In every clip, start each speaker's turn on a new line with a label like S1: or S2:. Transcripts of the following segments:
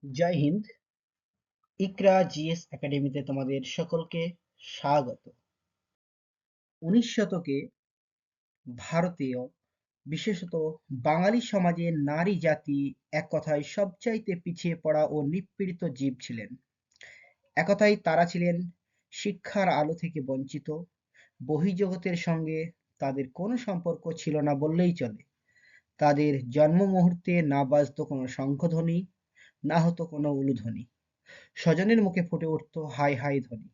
S1: জয় হিন্দ। ইকরা GS একাডেমিতে তোমাদের সকলকে স্বাগত। 19 শতকে ভারতীয়, বিশেষত বাঙালি সমাজে নারী জাতি এক কথায় সবচাইতে পিছিয়ে পড়া ও নিপীড়িত জীব ছিলেন। একথায় তারা ছিলেন শিক্ষার আলো থেকে বঞ্চিত, বহির্জগতের সঙ্গে তাদের কোনো সম্পর্ক ছিল না বললেই চলে। তাদের জন্ম মুহূর্তে না বাজতো কোনো শঙ্খধ্বনি, না হতো কোনো উলুধ্বনি। স্বজনের মুখে ফুটে উঠত হাই হাই ধ্বনি।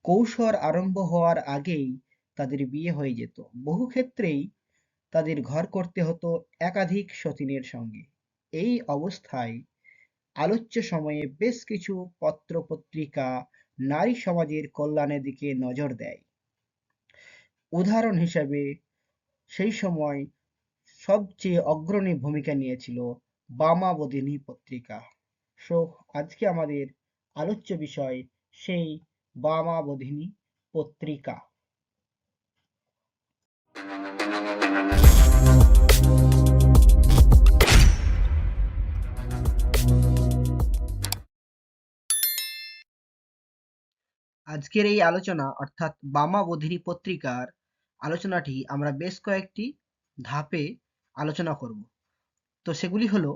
S1: কৈশোর আরম্ভ হওয়ার আগেই তাদের বিয়ে হয়ে যেত। বহু ক্ষেত্রেই তাদের ঘর করতে হতো একাধিক সতীনের সঙ্গে। এই অবস্থায় আলোচ্য সময়ে বেশ কিছু পত্র-পত্রিকা নারী সমাজের কল্যাণের দিকে নজর দেয়। উদাহরণ হিসেবে সেই সময় সবচেয়ে অগ্রণী ভূমিকা নিয়েছিল বামাবধিনী পত্রিকা। সো আজকে আমাদের আলোচ্য বিষয় সেই বামাবধিনী পত্রিকা। আজকের এই আলোচনা অর্থাৎ বামাবধিনী পত্রিকার আলোচনাটি আমরা বেশ কয়েকটি ধাপে আলোচনা করব। তো সেগুলি হলো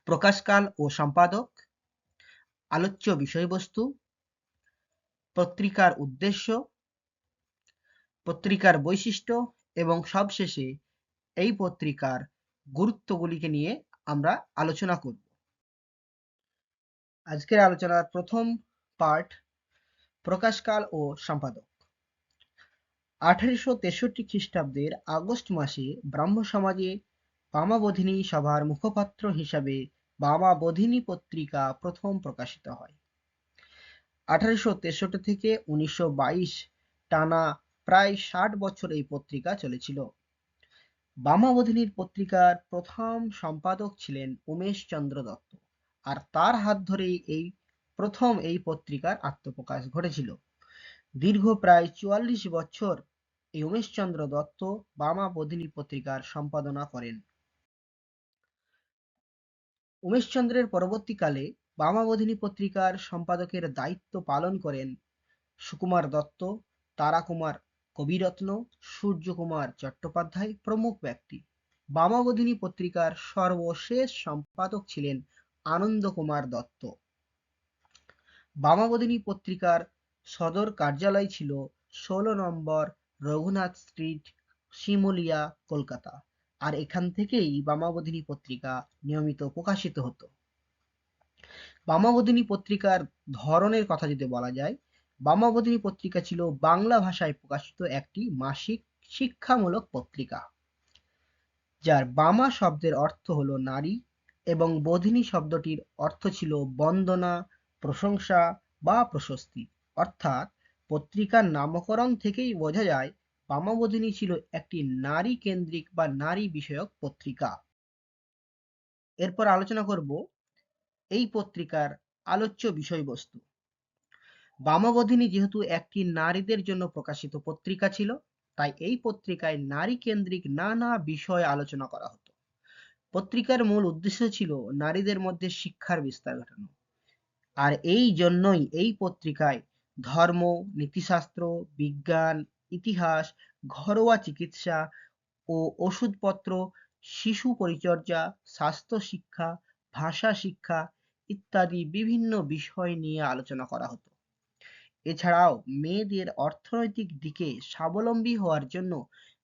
S1: প্রকাশকাল ও সম্পাদক, আলোচ্য বিষয়বস্তু, পত্রিকার উদ্দেশ্য, পত্রিকার বৈশিষ্ট্য এবং সবশেষে এই পত্রিকার গুরুত্বগুলিকে নিয়ে আমরা আলোচনা করব। আজকের আলোচনার প্রথম পার্ট, প্রকাশকাল ও সম্পাদক। 1863 খ্রিস্টাব্দের আগস্ট মাসে ব্রাহ্ম সমাজে বামাবধিনী সভার মুখপাত্র হিসাবে বামাবধিনী পত্রিকা প্রথম প্রকাশিত হয়। 1863 থেকে 1922 টানা প্রায় 60 বছর এই পত্রিকা চলেছিল। বামাবধিনীর পত্রিকার প্রথম সম্পাদক ছিলেন উমেশচন্দ্র দত্ত, আর তার হাত ধরেই প্রথম এই পত্রিকার আত্মপ্রকাশ ঘটেছিল। দীর্ঘ প্রায় 44 বছর এই উমেশচন্দ্র দত্ত বামাবধিনী পত্রিকার সম্পাদনা করেন। উমেশচন্দ্রের পরবর্তীকালে বামাবধিনী পত্রিকার সম্পাদকের দায়িত্ব পালন করেন সুকুমার দত্ত, তারাকুমার কবিরত্ন, সূর্যকুমার চট্টোপাধ্যায় প্রমুখ ব্যক্তি। বামাবধিনী পত্রিকার সর্বশেষ সম্পাদক ছিলেন আনন্দ কুমার দত্ত। বামাবধিনী পত্রিকার সদর কার্যালয় ছিল 16 নম্বর রঘুনাথ স্ট্রিট, শিমুলিয়া, কলকাতা, আর এখান থেকেই বামাবধিনী পত্রিকা নিয়মিত প্রকাশিত হতো। বামাবধিনী পত্রিকার ধরনের কথা যদি বলা যায়, বামাবধিনী পত্রিকা ছিল বাংলা ভাষায় প্রকাশিত একটি মাসিক শিক্ষামূলক পত্রিকা, যার বামা শব্দের অর্থ হলো নারী এবং বধিনী শব্দটির অর্থ ছিল বন্দনা, প্রশংসা বা প্রশস্তি। অর্থাৎ পত্রিকার নামকরণ থেকেই বোঝা যায় বামাবধিনী ছিল একটি নারী কেন্দ্রিক বা নারী বিষয়ক পত্রিকা। এরপর আলোচনা করব এই পত্রিকার আলোচ্য বিষয়বস্তু। বামাবধিনী যেহেতু একটি নারীদের জন্য প্রকাশিত পত্রিকা ছিল, তাই এই পত্রিকায় নারী কেন্দ্রিক নানা বিষয় আলোচনা করা হতো। পত্রিকার মূল উদ্দেশ্য ছিল নারীদের মধ্যে শিক্ষার বিস্তার ঘটানো, আর এই জন্যই এই পত্রিকায় ধর্ম, নীতিশাস্ত্র, বিজ্ঞান, ইতিহাস, ঘরোয়া চিকিৎসা ও ওষুধপত্র, শিশু পরিচর্যা, স্বাস্থ্য শিক্ষা, ভাষা শিক্ষা ইত্যাদি বিভিন্ন বিষয় নিয়ে আলোচনা করা হতো। এছাড়াও মেয়েদের অর্থনৈতিক দিকে স্বাবলম্বী হওয়ার জন্য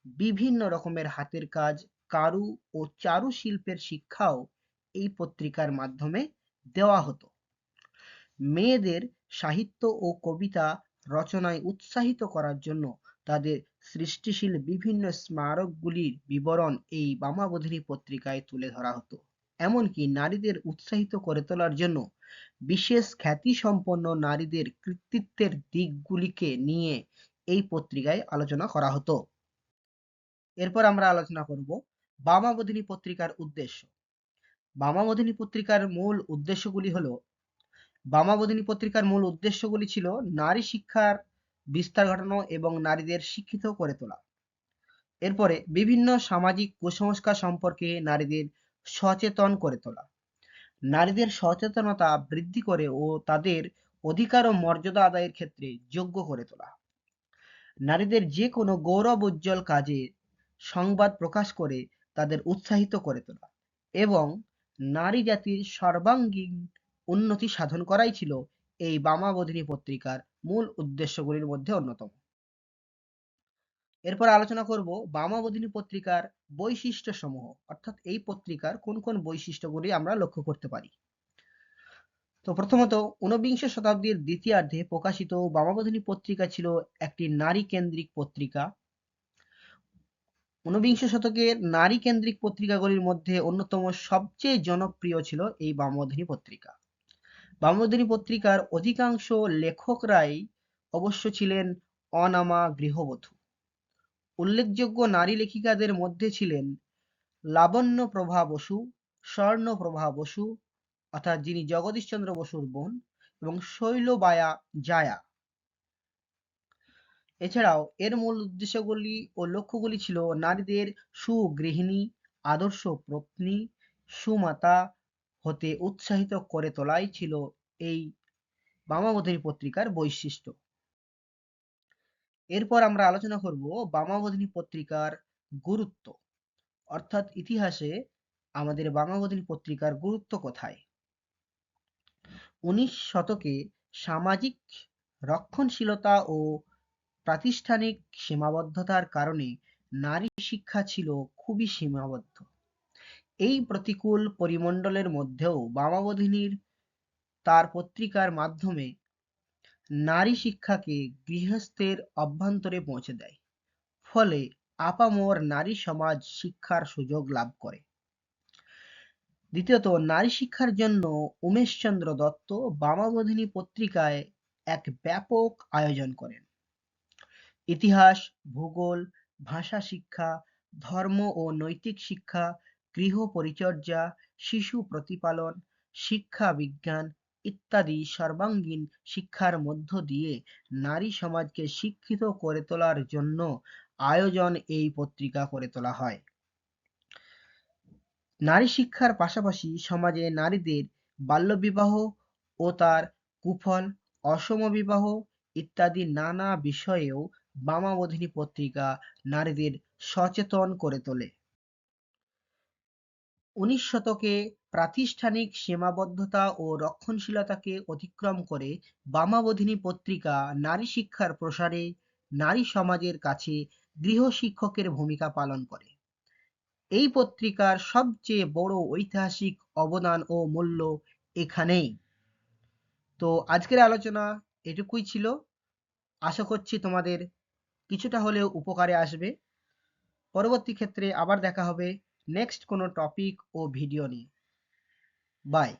S1: বিভিন্ন রকমের হাতের কাজ, কারু ও চারুশিল্পের শিক্ষাও এই পত্রিকার মাধ্যমে দেওয়া হতো। মেয়েদের সাহিত্য ও কবিতা রচনায় উৎসাহিত করার জন্য তাদের সৃষ্টিশীল বিভিন্ন স্মারকগুলির বিবরণ এই বামাবধিনী পত্রিকায় তুলে ধরা হতো। এমনকি নারীদের উৎসাহিত করে তোলার জন্য বিশেষ খ্যাতিসম্পন্ন নারীদের কৃতিত্বের দিকগুলিকে নিয়ে এই পত্রিকায় আলোচনা করা হতো। এরপর আমরা আলোচনা করব বামাবধিনী পত্রিকার উদ্দেশ্য। বামাবধিনী পত্রিকার মূল উদ্দেশ্যগুলি হলো, বামাবধিনী পত্রিকার মূল উদ্দেশ্যগুলি ছিল নারী শিক্ষার বিস্তার ঘটানো এবং নারীদের শিক্ষিত করে তোলা। এরপরে বিভিন্ন সামাজিক কুসংস্কার সম্পর্কে নারীদের সচেতন করে তোলা, নারীদের সচেতনতা বৃদ্ধি করে ও তাদের অধিকার ও মর্যাদা আদায়ের ক্ষেত্রে যোগ্য করে তোলা। নারীদের যে কোনো গৌরব উজ্জ্বল কাজে সংবাদ প্রকাশ করে তাদের উৎসাহিত করে তোলা এবং নারী জাতির সর্বাঙ্গীন উন্নতি সাধন করাই ছিল এই বামাবোধিনী পত্রিকার মূল উদ্দেশ্যগুলির মধ্যে অন্যতম। এরপর আলোচনা করব বামাবোধিনী পত্রিকার বৈশিষ্ট্য সমূহ, অর্থাৎ এই পত্রিকার কোন কোন বৈশিষ্ট্যগুলি আমরা লক্ষ্য করতে পারি। তো প্রথমত, ঊনবিংশ শতাব্দীর দ্বিতীয়ার্ধে প্রকাশিত বামাবোধিনী পত্রিকা ছিল একটি নারী কেন্দ্রিক পত্রিকা। ঊনবিংশ শতকের নারী কেন্দ্রিক পত্রিকাগুলির মধ্যে অন্যতম সবচেয়ে জনপ্রিয় ছিল এই বামবোধিনী পত্রিকা। বামবোধিনী পত্রিকার অধিকাংশ লেখকরাই অবশ্য ছিলেন অনামা গৃহবধূ। উল্লেখযোগ্য নারী লেখিকাদের মধ্যে ছিলেন লাবণ্যপ্রভা বসু, স্বর্ণপ্রভা বসু অর্থাৎ যিনি জগদীশচন্দ্র বসুর বোন, এবং শৈলবালা জায়া। এছাড়াও এর মূল উদ্দেশ্যগুলি ও লক্ষ্যগুলি ছিল নারীদের সুগৃহিণী, আদর্শ পত্নী, সুমাতা হতে উৎসাহিত করে তোলাই ছিল এই বামাবোধিনী পত্রিকার বৈশিষ্ট্য। এরপর আমরা আলোচনা করব বামাবোধিনী পত্রিকার গুরুত্ব, অর্থাৎ ইতিহাসে আমাদের বামাবোধিনী পত্রিকার গুরুত্ব কোথায়। 19 শতকে সামাজিক রক্ষণশীলতা ও প্রাতিষ্ঠানিক সীমাবদ্ধতার কারণে নারী শিক্ষা ছিল খুবই সীমাবদ্ধ। এই প্রতিকূল পরিমণ্ডলের মধ্যেও বামাবোধিনীর তার পত্রিকার মাধ্যমে নারী শিক্ষাকে গৃহস্থের অভ্যন্তরে পৌঁছে দেয়। ফলে আপামর নারী সমাজ শিক্ষার সুযোগ লাভ করে। দ্বিতীয়ত, নারী শিক্ষার জন্য উমেশচন্দ্র দত্ত বামাবোধিনী পত্রিকায় এক ব্যাপক আয়োজন করেন। ইতিহাস, ভূগোল, ভাষা শিক্ষা, ধর্ম ও নৈতিক শিক্ষা, গৃহ পরিচর্যা, শিশু প্রতিপালন, শিক্ষা বিজ্ঞান ইত্যাদি সর্বাঙ্গীন শিক্ষার মধ্য দিয়ে নারী সমাজকে শিক্ষিত করে তোলার জন্য আয়োজন এই পত্রিকা করে তোলা হয়। নারী শিক্ষার পাশাপাশি সমাজে নারীদের বাল্যবিবাহ ও তার কুফল, অসম বিবাহ ইত্যাদি নানা বিষয়েও বামাবোধিনী পত্রিকা নারীদের সচেতন করে তোলে। 19 শতকে প্রাতিষ্ঠানিক সীমাবদ্ধতা ও রক্ষণশীলতাকে অতিক্রম করে বামাবোধিনী পত্রিকা নারী শিক্ষার প্রসারে নারী সমাজের কাছে গৃহশিক্ষকের ভূমিকা পালন করে। এই পত্রিকার সবচেয়ে বড় ঐতিহাসিক অবদান ও মূল্য এখানেই। তো আজকের আলোচনা এটুকুই ছিল। আশা করছি তোমাদের কিছুটা হলেও উপকারে আসবে। পরবর্তী ক্ষেত্রে আবার দেখা হবে নেক্সট কোনো টপিক ও ভিডিও নিয়ে। বাই।